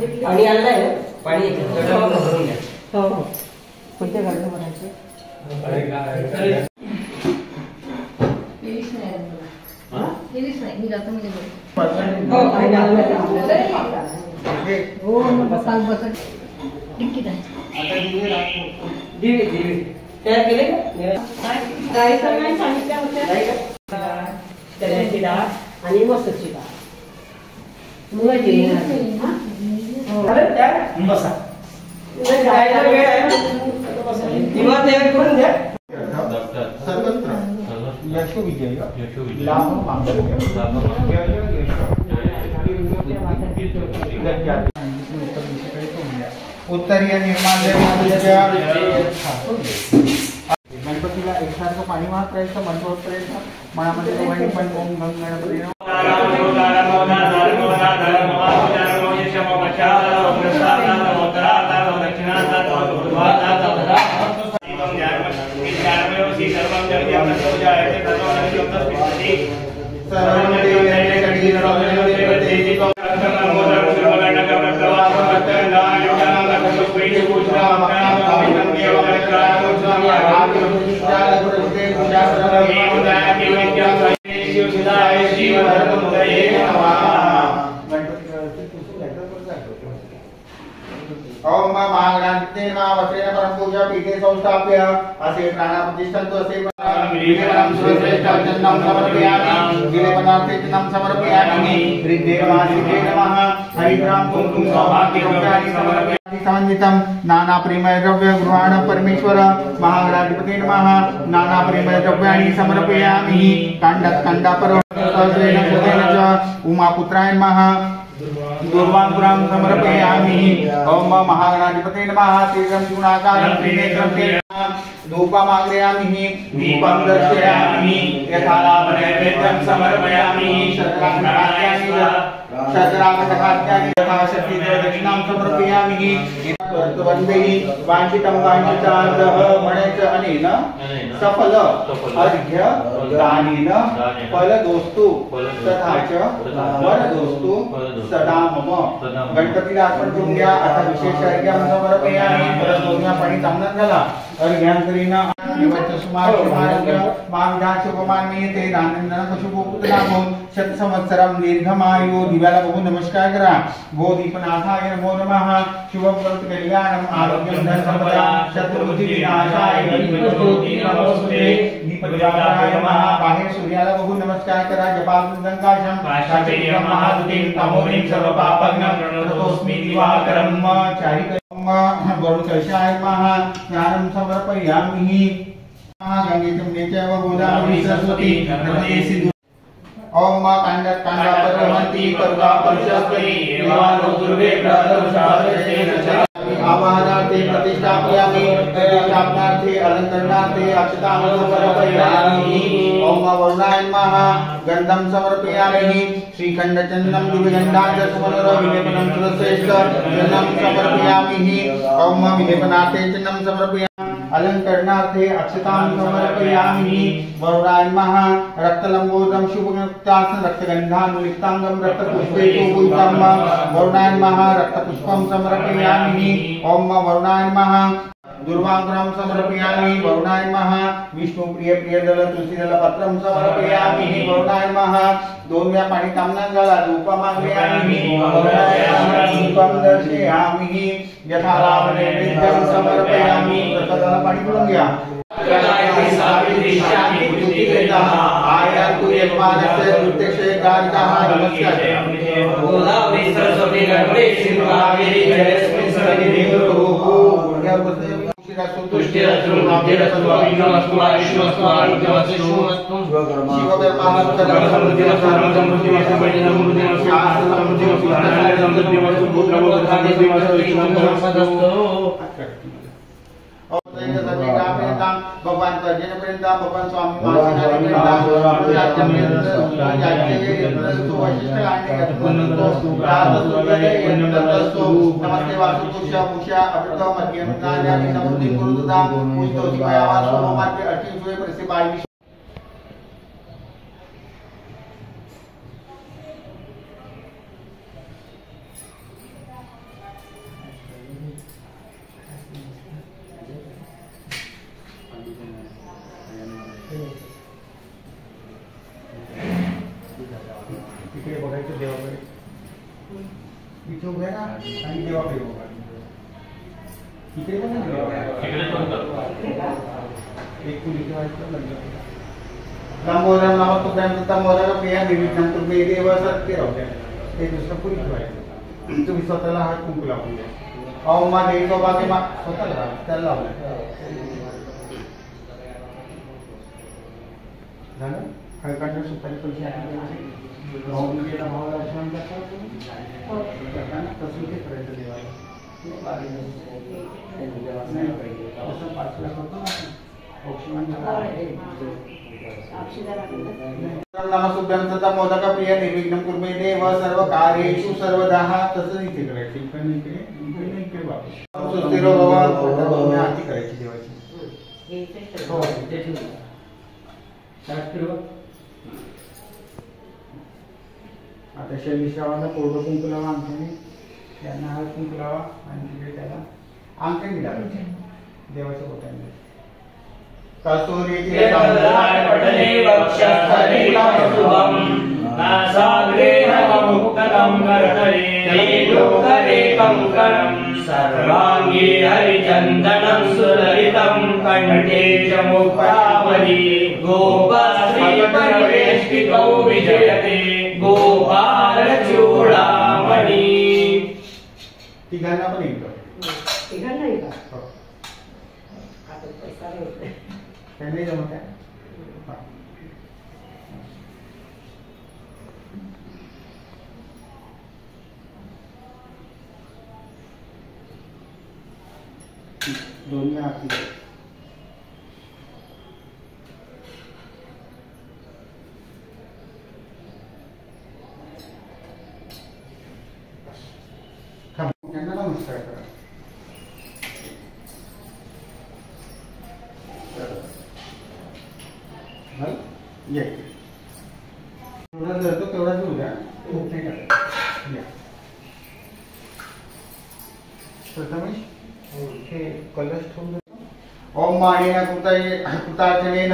पाणी आणलंय ना, पाणी भरून घ्या. हो हो. कोणत्या गाडीला भरायचं? तयार केले चण्याची डाळ आणि मसूरची डाळ, मुगाची बसा तयार करून द्या. सर्वत्र यशोविजय उत्तरीय गणपतीला एकसारखं पाणी वाहत राहायचं, मंत्रहोत राहायचं. मनामध्ये दोघांनी पण ओम गंग गणपती ओम महागणाधिपते नमः. वस्त्रेण परम पूजा पीठे संस्थाप्य असे प्राणाप्रतिष्ठन्तु. असे विलेपनं सुश्रेष्ठं समर्पयामि. विलेपनार्थं समर्पयामि. ऋग्वे नमः. हरिद्रां कुंकुम सौभाग्यद्रव्याणि समर्पयामि. समन्वितं नाना प्रेमय द्रव्य गृहाण परमेश्वर महागणाधिपते नमः. नाना प्रेमय द्रव्याणि समर्पयामि. काण्डस्कन्धापर सहस्रेण सुतेन च उमापुत्राय नमः. दुर्वांकुरं समर्पयामि. ओम महागणाधिपते नमः. तीर्थं चूर्णाकारं त्रिनेत्रं धूपमाग्रयामि. दीपं दर्शयामि. यथालाभनैवेद्यं समर्पयामि. शतरागसखाद्यानि यथाशक्ति दक्षिणां समर्पयामि. वन्देहि वाञ्छितं वाञ्छितार्थः मणेच अनेन सफल अर्घ्य दानेन फलदोस्तु तथा च वरदोस्तु सदा मम. गणपतीला अर्पण करून घ्या. आता विशेष अर्घ्यं समर्पयामि. परत दोन्ही पाणी तांबून झाला. अर्घ्यांकरीना निवृत्त सुमार सुमार्य माविधा शुभमान्ये ते दानंदन शुभपुत्राभूम शत संवत्सरं दीर्घमायु. दिव्याला बघून नमस्कार करा. भो दीपनाथाय नमो नमः. शुभं कल्याणं आरोग्यं धनसंपदा शत्रुबुद्धि विनाशाय गणपती नमोस्तुते. दीपज्वालाय नमः. बाहेर सूर्याला बघून नमस्कार करा. जपाकुंदंकाशं काशेयं महादुतिं तमोरिं सर्वपापग्नं प्रणतोस्मि दिवाकरं. चारिकं वरुणकलशाय नमः. स्नानं समर्पयामि. गंगेचं चैव गोदावरी सरस्वती नर्मदे सिंधु. ओम कांडापरवंती करुणा परिशस्त्री देवानो दुर्गे प्रदोषादेन आवाहनार्थे प्रतिष्ठापयामि. प्रतिष्ठापनार्थे अलंकरणार्थे अक्षतां समर्पयामि. ओम वरुणाय नमः. गंधं समर्पयामि. श्रीखंडचन्दनं दिव्यगन्धां सुमनोर विलेपनं सुरश्रेष्ठ चन्दनं समर्पयामि. ओम विलेपनार्थे चन्दनं समर्पयामि. अलंकरणार्थे अक्षतां समर्पयामि. वरुणाय नमः. रक्तलंबोदरं शुभमुक्तासनं रक्तगन्धानुलिप्तांगं रक्तपुष्पैकपूजितं. वरुणाय नमः. रक्तपुष्पं समर्पयामि. ओम वरुणाय नमः. दुर्वांकुरं समर्पयामि. वरुणाय नमः. विष्णुप्रिय प्रियदल तुलसीदल पत्रं समर्पयामि. वरुणाय नमः. दोन वेळा पाणी तांबून झाला. धूपमाग्रयामि. दीपं दर्शयामि. यथालाभनैवेद्यं समर्पयामि. प्रसादाला पाणी पिऊन घ्या. आयातु यजमानस्य नृत्यस्य गायिकाः नमस्कार. गोदावरी सरस्वती गंगे सिंधु कावेरी जलेस्मिन् सन्निधिं कुरु. तुष्टिरस्तु नाभ्यरस्तु अभिनवस्तु आयुष्मस्तु आरोग्यमस्तु शुभमस्तु. शिवब्रह्मानंद समृद्धिमस्तु समृद्धिमस्तु वैदिकमस्तु समृद्धिमस्तु समृद्धिमस्तु भूतप्रभुतानिमस्तु विष्णुमस्तु. भगवान पर्यटन भगवान स्वामी नमस्ते वासुपुषा पुषा अमृत मध्यम समृद्धि कुरुदा पुष्टोति पयावास सोमवार 28 वर्षे 22. इथे उभे ना आणि देवाकडे उभा इकडे पण एक कुली ठेवायचं लंबोदर नाव तुझ्या तंबोदर प्रिया निर्विघ्नं तुम्ही देव सत्य राहू ते दुसरं कुली ठेवायचं तुम्ही स्वतःला हात कुंकू लावून द्या ओम मा देवी बाकी मा स्वतःला त्याला लावून झालं हळकांड सुपारी पैसे आहे भाऊ गेला भावाला लक्ष्मण करताना तसं ते करायचं देवाला असं 5 लाख होतं नमस्तुभ्यं मोदक प्रिय निर्विघ्नं कुर्मे देव सर्व कार्येषु सर्वदा तसं इथे करायचं इकडे वापस सुस्थिरो भव आरती करायची देवाची हो आता शैलीश्रावाला कोरडं कुंकू लावा अंगठ्याने त्यांना हळद कुंकू लावा आणि तिकडे त्याला अंगठ्याने लावायचे देवाच्या बोटाने कस्तुरीचे पटले वक्षस्थले शुभम नासाग्रे नवमुक्तकं करतले लोकरे कंकणं सर्वांगे हरिचन्दनं सुललितं कंठे च मुक्तावली गोपश्री परिवेष्टितो विजयते गोपाल चूडामणि तिघांना पण येतो तिघांना येतो आता पैसा होते त्यांनी जमत आहे दोन्ही आरती त्यांना नमस्कार करा जेवढा जळतो तेवढा घेऊ द्या खूप नाही टाकायचं प्रथमेश हे कलश ठेवून ओम मानेन कृतार्चनेन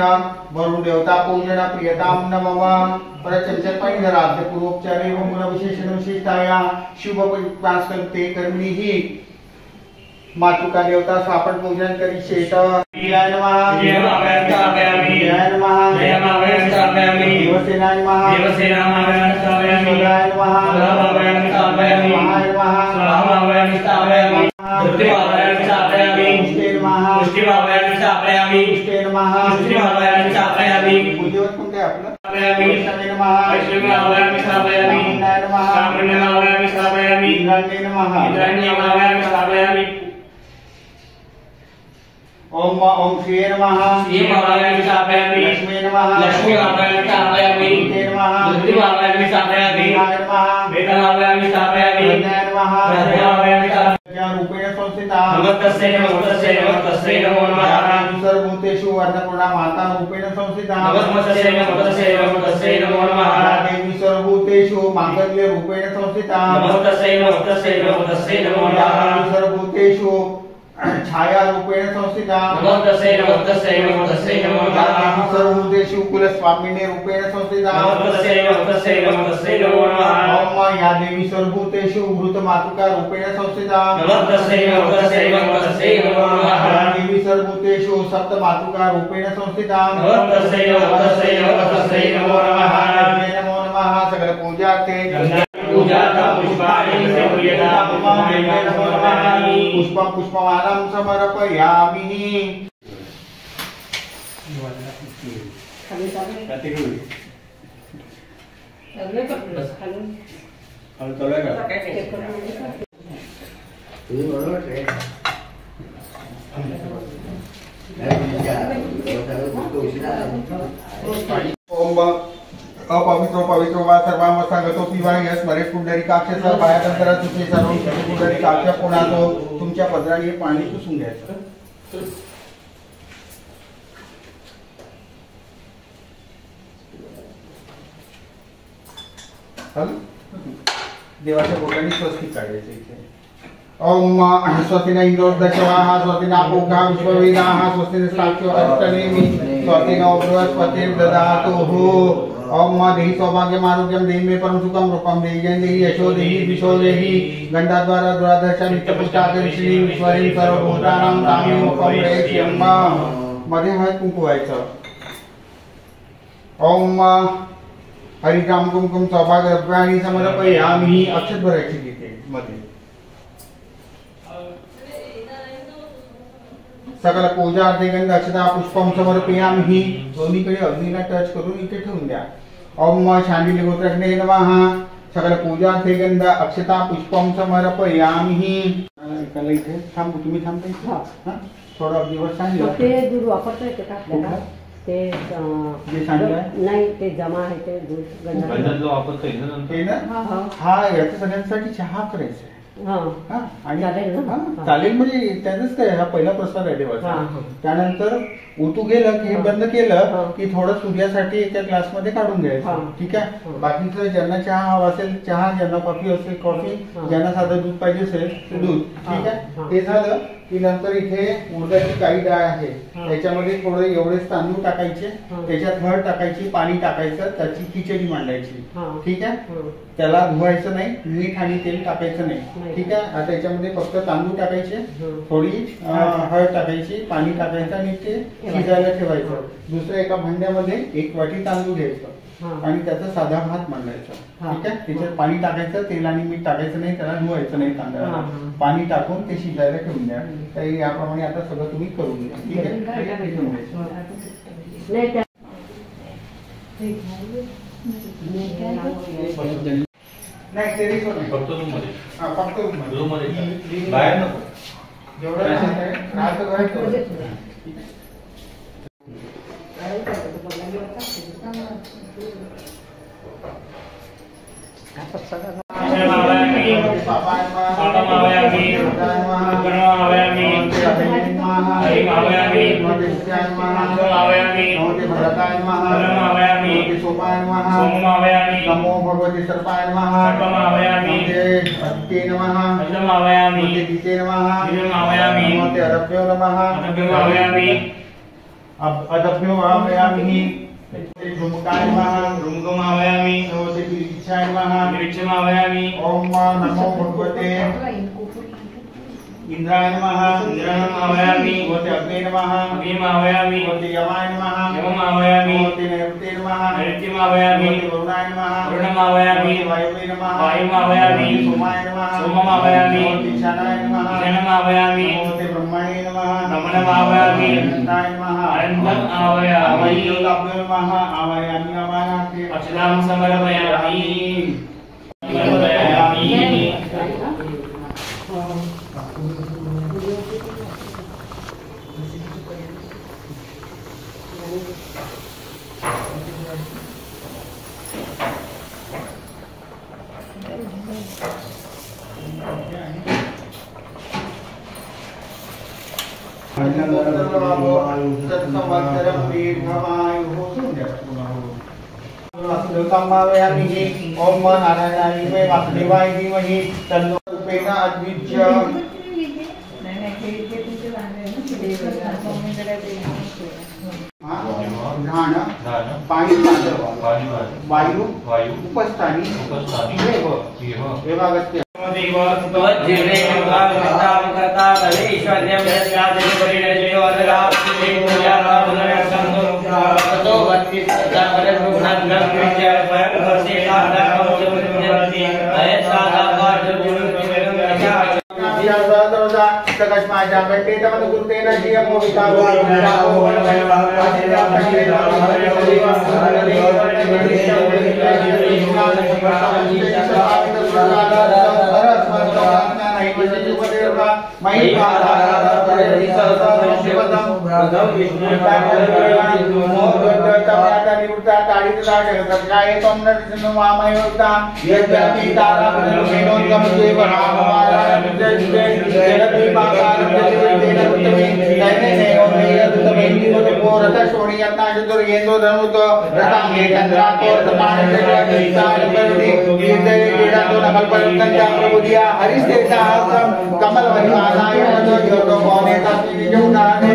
वरुण देवता पूजना प्रियतां नमः परचंचल परिधराब्ध पूर्वोपचारे व मूल विशेषण विशेषताया शुभ पास्कंते कर्मणीहि मातुका देवता स्वापन पूजन करी शेत जय नमः जय नमः देवसेनाय नमः ओम ओम श्री नमः श्री महाराज स्थापयामि लक्ष्मी नमः लक्ष्मी महाराज स्थापयामि ते नमः दुर्ति महाराज स्थापयामि नमः वेद महाराज स्थापयामि नमः महाराज स्थापयामि रूपेण संस्थिता नमस्तस्यै नमस्तस्यै नमस्तस्यै नमो नमः सर्वभूतेषु अन्नपूर्णा माता रूपेण संस्थिता नमस्तस्यै नमस्तस्यै नमस्तस्यै नमो नमः देवी सर्वभूतेषु मांगल्य रूपेण संस्थिता नमस्तस्यै नमस्तस्यै नमस्तस्यै नमो नमः सर्वभूतेषु छाया रूपेण संस्थिता नमस्तस्यै नमस्तस्यै नमस्तस्यै नमो नमः सर्वभूतेषु कुलस्वामिने रूपेण संस्थिता नमस्तस्यै नमस्तस्यै नमस्तस्यै नमो नमः ओम या देवी सर्वभूतेषु भूतमातुका रूपेण संस्थिता नमस्तस्यै नमस्तस्यै नमस्तस्यै नमो नमः देवी सर्वभूतेषु सप्तमातुका रूपेण संस्थिता नमस्तस्यै नमस्तस्यै नमस्तस्यै नमो नमः सकल पूजार्थे पुष्पं पुष्पमालं समर्पयामि अपवित्र पवित्र वा सर्वांगतो पिवाय स्मरे पुंडरीकाक्ष पायातंत्रा तुझे सर्व पुंडरीकाक्ष पुणातो तुमच्या पदराने पाणी पुसून घ्यायचं देवाच्या बोटाने स्वस्तिक काढायचं इथे ओम स्वस्तिना इंद्रोदशवाः स्वस्तिना पूर्णा विश्ववेदाः स्वस्तिना साक्षो अष्टनेमि स्वस्तिना बृहस्पतिर्दधातुः ओम मां देहि सौभाग्यम आरोग्यम देहि मे परम सुखम रूपम देहि जय देहि यशो देहि विशो देहि गंधाद्वारा दुराधर्ष नित्यपुष्टाकर श्री ईश्वरी सर्वभूतानां तामिं उपम रेक्ष्यम। मध्ये हळद कुंकू व्हायचं। ओम हरिकाम कुंकुम सौभाग्य द्रव्याणि समर्पयामि। अक्षत भरायची तिथे मध्ये। सकल पूजा अर्धगंध अक्षता पुष्पम समर्पयामि। दोन्हीकडे अग्नीला टच करून इथे ठेवून द्या। ओम शांडिल्य गोत्रज्ञे नमः। सकल पूजा अर्धगंध अक्षता पुष्पम समर्पयामि। एकाला इथे थांब, तुम्ही थांबता इथे। हां थोडं अगदीवर सांगितलं ते दूध वापरता येते का आपल्याला? ते जे सांगितलं नाही ते जमा आहे ते दूध गंधातलं वापरता येईल ना ते ना। हा याच्या सगळ्यांसाठी चहा करायचा आहे। आणि चालेल म्हणजे त्याच काय हा पहिला प्रसाद आहे देवाचा। त्यानंतर उतू गेलं की हे बंद केलं की थोडं सूर्यासाठी एका ग्लास मध्ये काढून घ्यायचं। ठीक आहे। बाकीचं ज्यांना चहा हवा असेल चहा, ज्यांना कॉफी असेल कॉफी, ज्यांना साधं दूध पाहिजे असेल ते दूध। ठीक आहे। ते झालं की नंतर इथे उडदाची काही डाळ आहे त्याच्यामध्ये थोडे एवढेच तांदूळ टाकायचे, त्याच्यात हळद टाकायची, पाणी टाकायचं, त्याची खिचडी मांडायची। ठीक आहे। त्याला धुवायचं नाही, मीठ आणि तेल टाकायचं नाही। ठीक आहे। आता याच्यामध्ये फक्त तांदूळ टाकायचे, थोडी हळद टाकायची, पाणी टाकायचं आणि ते शिजायला ठेवायचं। दुसऱ्या एका भांड्यामध्ये 1 वाटी तांदूळ घ्यायचं आणि त्याचा साधा भात मांडायचा। ठीक आहे। त्याच्यात पाणी टाकायचं, तेल आणि मीठ टाकायचं नाही, त्याला धुवायचं नाही तांदळाला। पाणी टाकून ते शिजायला ठेवून द्या। तर याप्रमाणे आता सगळं तुम्ही करून घ्या। ठीक आहे। नाही टेरिस वर नाही, फक्त रूम मध्ये। हां फक्त रूम मध्ये बाहेर नको। जेवढं राहतं घरात नमो भगवते सर्पाय नमः। अदिते नमः। दिते नमः। नमोते अरभ्यो नमः। अदभ्यो आवायामि। धूमकाय नमः। नमोते विरिक्षाय नमः। ओम नमो भगवते इंद्राय नमः। नमोते अग्ने नमः। नमोते यमाय नमः। नमोते नैऋत्ये नमः। नमोते वरुणाय नमः। नमोते वायवे नमः। नमोते सोमाय नमः। नमोते ईशानाय नमः। नमोते ब्रह्मणे नमः। अनंताय नमः। आवायामि नमः। आवायामि आवायामि अक्षतां समर्पयामि। ओम नारायणाय वासुदेवाय धीमहि तन्नो रूपेण अद्विज्य। ध्यान पाणी वायु उपस्थानी एवागत्य। सकस्माजा कंटेतमन गुरुतेन श्रियमो विकारो सोनी यत्नाशुद्धर येंदो धनुत रतांगे चंद्रातो प्रभुदिया हरिस्तेजा कमल वरिमानाय ज्योतो कोने तस्मिन् जोगाने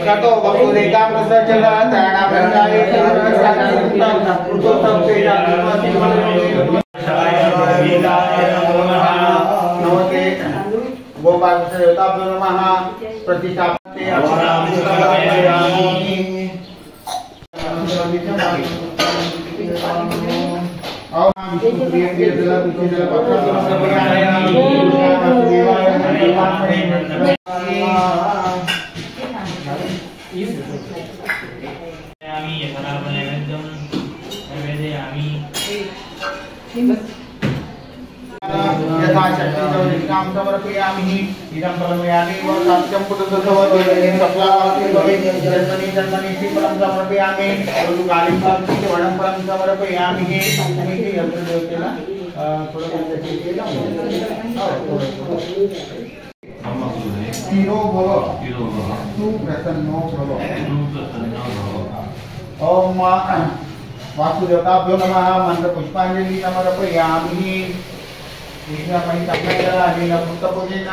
ततो वसुरेका प्रसचल तरणा प्रजाय नमस्ते गोपाल देवताभ्यो नमः प्रतिष्ठापते यथाशक्तिं समर्पयामि इदं प्रलमयामि वाक्यं पुटुतसवदेन सप्लावाक्ये भवेत् जन्मनि फलं समर्पयामि ऋतुकालीन फलं वनं फलं समर्पयामि तुम्ही यंत्रदेवतेला थोडं स्थिरो भव सुप्रसन्नो भव ओम वासुदेवताभ्यो नमः मंत्र पुष्पांजलि समर्पयामि कृष्णमणि तपस्या पुष्पपूजेन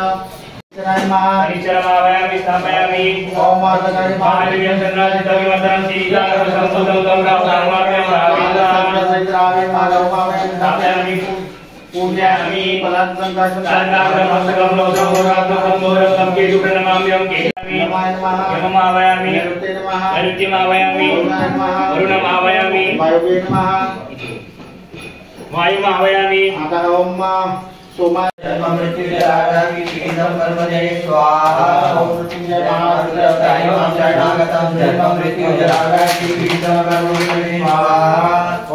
परिचरमावयामि स्थापयामि ओम मार्गकारि महादेव्यं चन्द्रादितविवर्धनं श्रीकाकुलं संस्तुतं रामनामवाक्यं रावे माधवमावयामि स्थापयामि पूजयामि पलात्संकाशं लोकं केतुप्रणमाम्यं यममावयामि नैऋत्यमावयामि वरुणमावयामि वायुमावयामि ओम सोमा मृत्युजरागामि श्रीनं कर्मजये स्वाहा ओम मृत्युंजय महारुद्राय शरणागतं जन्म मृत्युजरागामि श्रीनं कर्मजये स्वाहा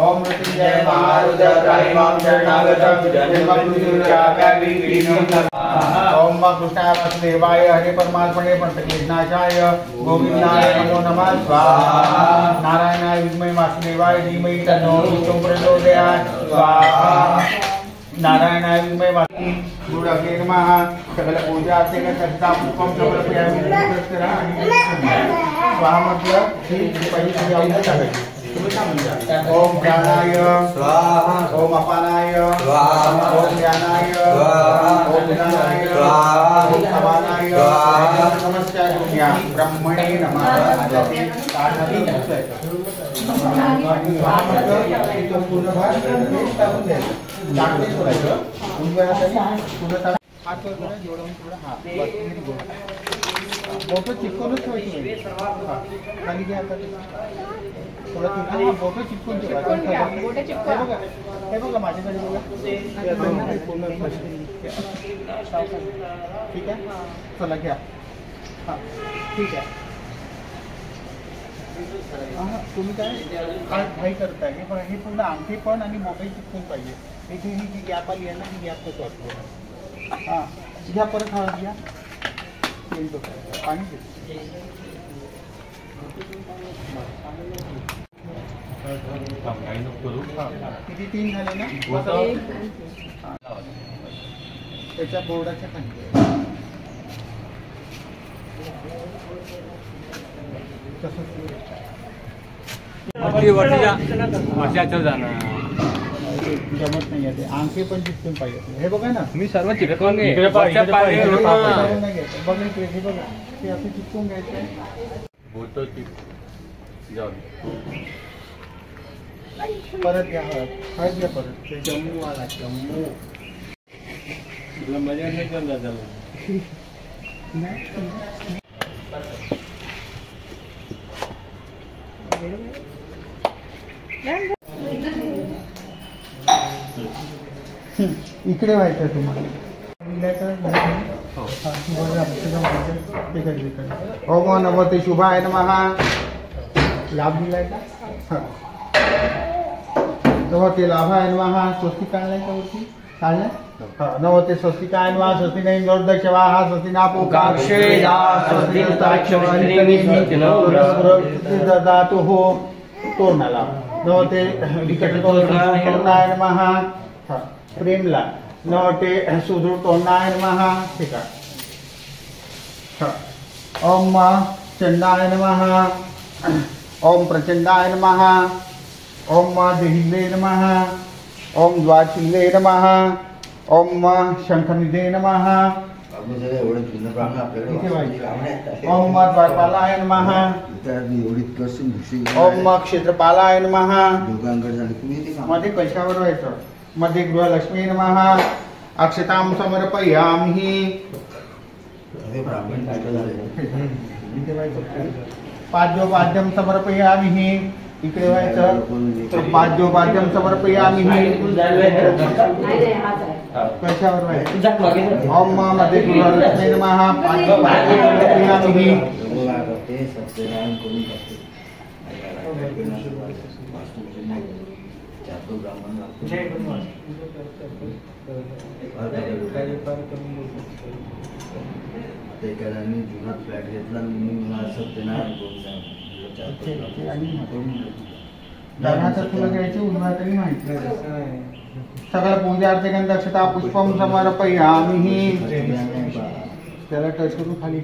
ओम मृत्युंजय महारुद्राय शरणागतं जन्म मृत्युजरागामि श्रीनं स्वाहा ओम कृष्णाय वासुदेवाय हरे परमात्मने पंचकेशनाशाय गोविंदाय नमो नमः स्वाहा नारायणाय विद्महे वासुदेवाय धीमहि तन्नो विष्णुः प्रचोदयात् स्वाहा नारायणाय विद्महे गुरुदेव नमः सकल पूजा अर्चना करता पुष्पम समर्पयामि स्वाहा मतलब ही पहिली पूजा टाकायची ओम प्राणाय स्वाहा ओम अपानाय स्वाहा ओम ज्ञानाय स्वाहा ओम ज्ञानाय स्वाहा ओम समानाय स्वाहा नमस्कार दुनिया ब्रह्मणे नमः काढावी स्वाहा मतलब तो पूर्ण भाग टाकून द्यायचं टाकते सोडायचं उंबऱ्यात पूर्ण हात वगैरे जोडून थोडं हा बोटं चिपकूनच ठेवायची खाली घ्या आता थोडं तुम्ही बोटं चिपकून ठेवा हे बघा माझ्याकडे बघा ठीक आहे चला घ्या हां ठीक आहे तुम्ही काय घाई करताय हे पूर्ण अंगठी पण आणि मोबाईल चिपकून पाहिजे इथे ही जी गॅप आली आहे ना ही गॅप कसं वाटतो हां घ्या परत हा घ्या पाणी किती 3 झाले ना त्याच्या बोर्डाच्या खाली जमत नाही आहे ते अंगठी पण चिपकून पाहिजे हे बघा ना मी सर्व चिपकून बघा हे बघा ते असं चिपकून घ्यायचं परत घ्या हळद घ्या परत ते जम्मू वाला जम्मू तुला मजा नाही करणार त्याला इकडे व्हायचं तुम्हाला ओम नमोते शुभाय नमः लाभ दिलाय का नमोते लाभाय नमः स्वस्ती काढलाय का वरती काढलाय नमोते स्वस्तिकाय नमः स्वस्ति न इंद्रोदक्षवाः स्वस्ति न पूकाक्षेया स्वस्ति ददातुः तोरणाला नमोते विकटतोरणाय नमः प्रेमला नमोते सुदृढ तोरणाय नमः ठीक आहे ओम चंडाय नमः ओम प्रचंडाय नमः, ओम देहिले नमः, ओम द्वाचिल्ले नमः, ओम शंखनिधे नमः, ओम द्वारपालाय नमः, ओम क्षेत्रपालाय नमः. मध्ये कशावर व्हायचं? मध्ये गृहलक्ष्मी नमः. अक्षतां समर्पयामि. पाद्योपाद्यं समर्पयामि. इकडे व्हायचं तर पाद्योपाद्यं समर्पयामि. कशावर व्हायचं? ओम मध्ये गृहलक्ष्मी नमः. पाद्योपाद्यं समर्पयामि. जुना फ्लॅट घेतला तुला घ्यायची उद्घाटन माहिती सगळं पूजा अर्चकन दक्षता पुष्पम समर्पयामि. त्याला टच करून खाली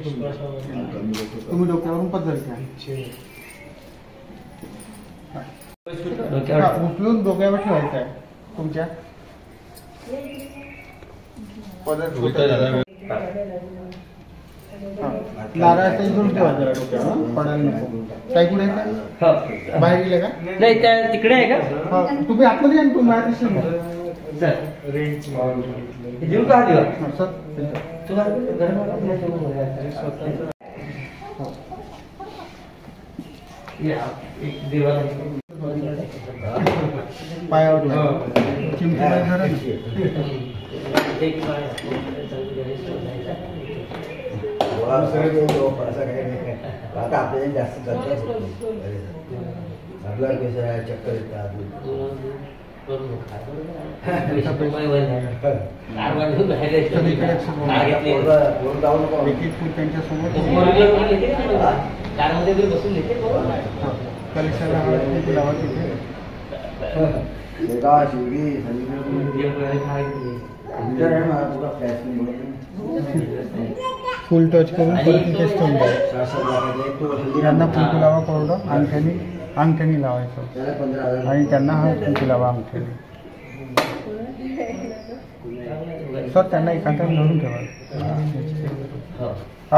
तुम्ही डोक्यावरून पद्धत घ्या. उचलून डोक्यावर ठेवायचं आहे तुमच्या नारळाचं इथून ठेवा जरा डोक्यावर पडायला नको. काही कुठे बाहेर गेले का? नाही त्या तिकडे आहे का? तुम्ही आतमध्ये या तुम्ही बाहेर दिसेल ना. देऊ का दिवा? पायावर चिमटी आता आपल्याला जास्त ब्लड प्रेशर आहे, चक्कर येतात. कलेक्शनला लावा तिथे. फुल टच करून परत तिथेच ठेवून द्या. त्यांना फुलकू लावा कोरडं अंगठ्यानी लावायचं आणि त्यांना हा फुलकू लावा अंगठ्यानी. सर त्यांना एकांतात धरून ठेवा.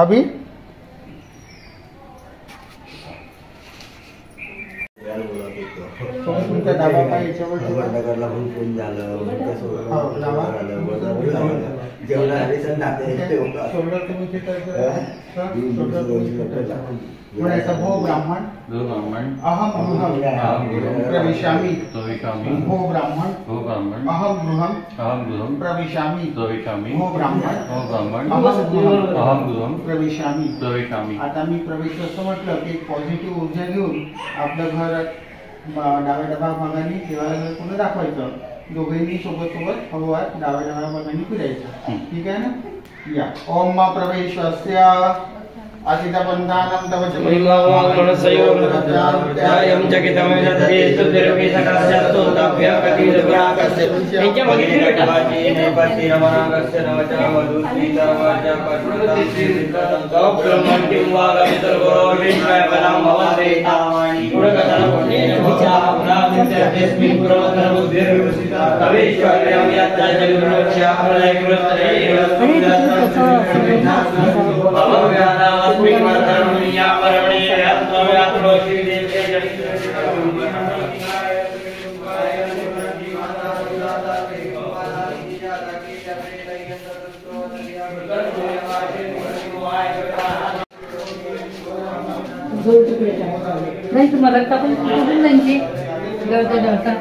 अभि तुमच्या डाबा पाय याच्यावर भो ब्राह्मण अहम गृहम प्रविशामि. भो ब्राह्मण अहम गृहम प्रविशामि. भो ब्राह्मण अहम गृहम प्रविशामि. आता मी प्रवेश असं म्हटलं की पॉझिटिव्ह ऊर्जा घेऊन आपलं घर डाव्या डबा भागाने देवाला पुन्हा दाखवायचं. दोघांनी सोबत हवा डाव्या डबा भागाने फिरायचं. ठीक आहे ना? या ओम प्रवेशस्य अतिदबंधानं तव चमयं जगितमं जते सुदिर्घे सकाशतो ताभ्या कतिरव्याकस्य एच्या बघितली बेटा नेपति रमणागस्य नवचा मधुसीतावाचा पठनता ब्रह्मण्यं वागमितर्गोविष्णय वनं भवते तावाणि गुणगतन पुण्येन विचाराप्राप्तिस्मिन् पुरवतरबुद्धिर्विवसिता कवेश्वर्यं यत्ता जगुरुक्षा प्रलयकृतरेव नाही तुम्हाला रक्त पण कुठून जायची जवळचा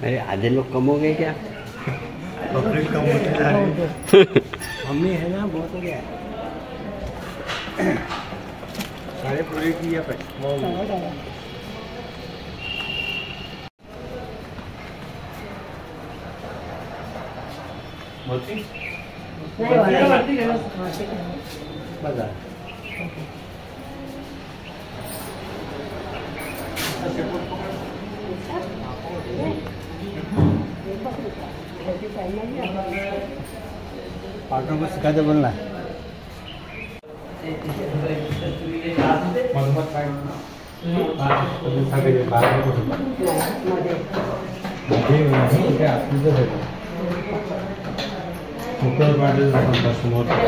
अरे आधे लोग कम हो गए क्या? बकरी कम होते जा रही है। मम्मी है ना, बहुत हो गया। सारे पूरे किया पे बघा पार्टनर को सिखाते बोलना है।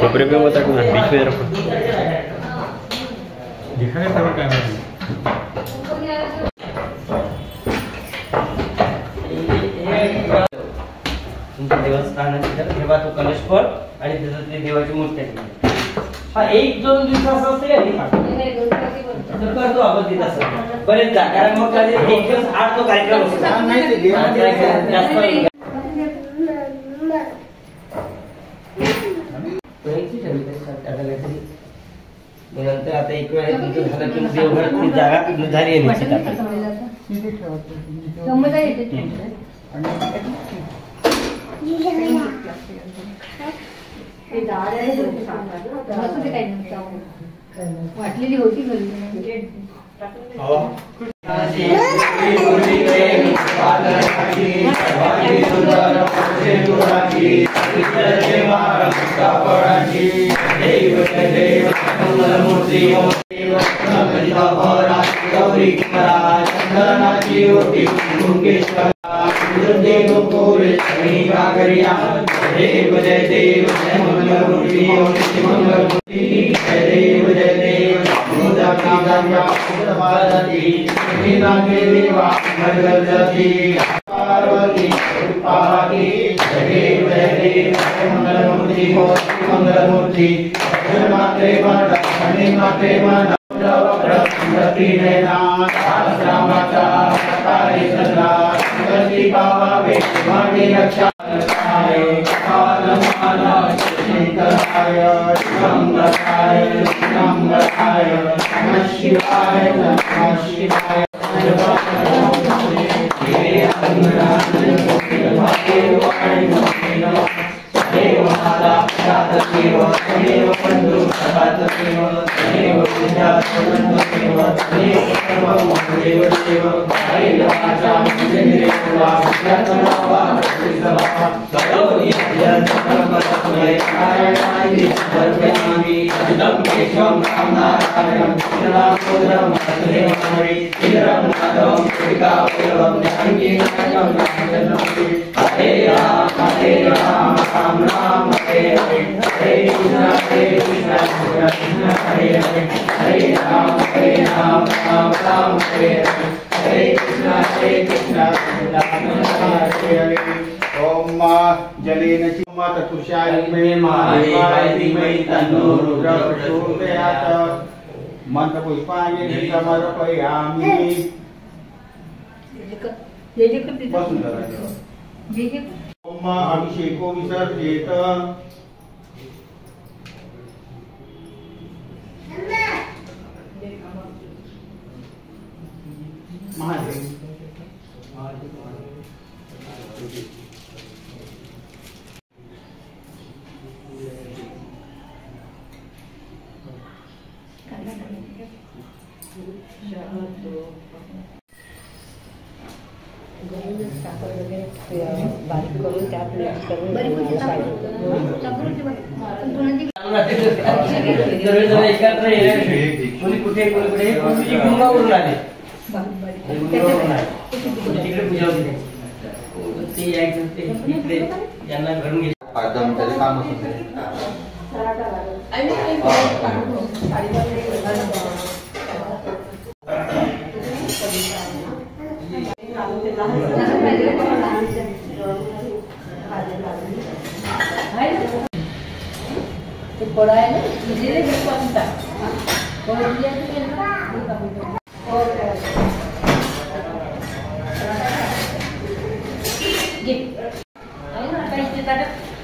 कपड़े पे मत रखना, बीच में रखो। दिखाने तब क्या तुमच्या देवस्थानात ठेवा तो कलश पण आणि त्याच्यात ते देवाची मूर्ती आहे. हा 1-2 दिवसाचा असते का तर करतो आपण तिथं असं बरेच जा, कारण मग कधी 1 दिवस 8 तो कार्यक्रम असतो. नाही ते जास्त नंतर आता एक वेळ तुमचं झालं की देवघरात ती जागा झाली आहे निश्चित आता. वाटलेली होती घरी. जलेन चतुषाय धीमहि तन्नो रुद्रः प्रचोदयात्। मंत्रपुष्पाणि समर्पयामि। बसून जरा ओम अभिषेको विसर्जेत। महादेव बारीक करून त्यात मिक्स करून कुठे गुंगावरून आले तिकडे पूजा होती ते इकडे यांना घडून घेतलं. 5-10 मिनिटाचे काम असते. ते पडायला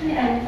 आणि